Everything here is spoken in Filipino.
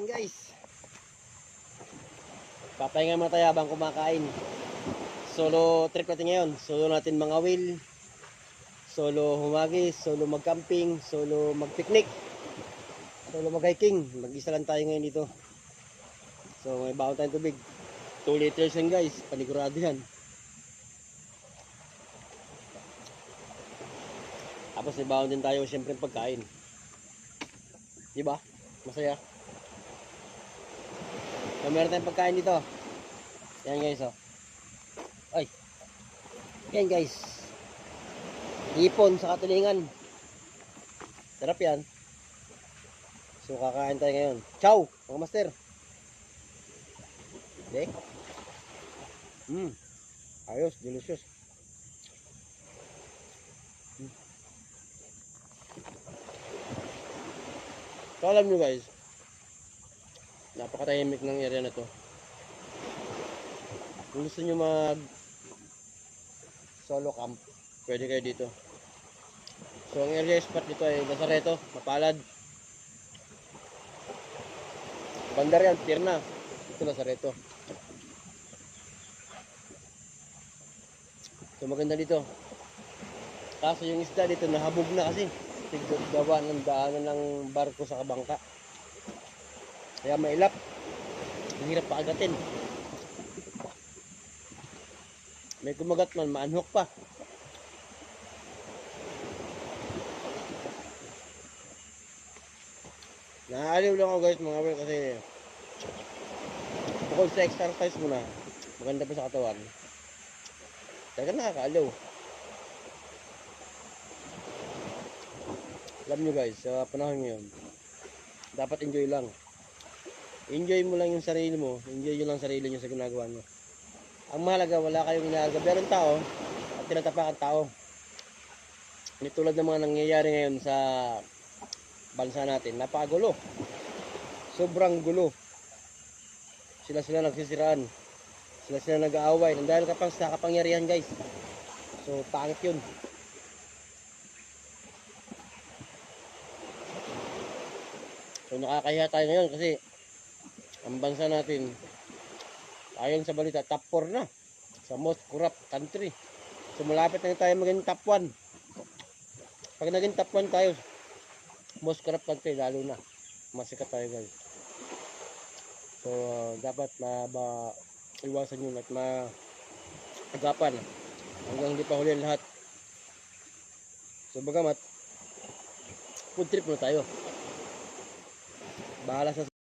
Ayan guys. Papahinga muna tayo habang kumakain. Solo trip natin ngayon. Solo natin mga will. Solo humagis. Solo mag-camping. Solo mag-picnic. Solo mag-hiking. Mag-isa lang tayo ngayon dito. So may baon tayong tubig. 2 liters yan guys. Panigurado yan. Tapos may baon din tayo syempre pagkain. Diba? Masaya. So meron tayong pagkain dito. Yan guys oh. Ay. Yan guys. Ipon sa katulingan. Sarap yan. So kakain tayo ngayon. Ciao mga master. Okay. Ayos, delicious. So alam nyo guys, napakatahimik ng area na to. Kung gusto nyo mag solo camp, pwede kayo dito. So ang area spot dito ay Lazareto, Mapalad. Bandar yan, Tirna. Ito Lazareto. So maganda dito. Kaso yung isda dito nahabog na kasi. Gawa ng daanan ng barko sa kabangka. Kaya mailap. Ang hirap paagatin. May kumagat man, maanhok pa. Naaaliw lang ako guys mga well kasi bukod sa exercise mo na, maganda pa sa katawan. Talaga nakakaaliw. Alam nyo guys, sa panahon ngayon, dapat enjoy lang. Enjoy mo lang yung sarili mo, enjoy nyo lang sarili nyo sa ginagawa nyo. Ang mahalaga, wala kayong inaagabihan ng tao at tinatapakan tao. Hindi tulad ng mga nangyayari ngayon sa bansa natin, napakagulo. Sobrang gulo. Sila nagsisiraan. Sila nag-aaway. Dahil sa kapangyarihan guys. So, pangit yun. So nakakahiya tayo ngayon kasi ang bansa natin ayon sa balita top 4 na sa most corrupt country. So malapit na tayo maging top 1. Pag naging top 1 tayo, most corrupt country lalo na masikat tayo guys. So dapat iwasan yun at maagapan hanggang hindi pa huli lahat. So bagamat food trip na tayo, bahala sa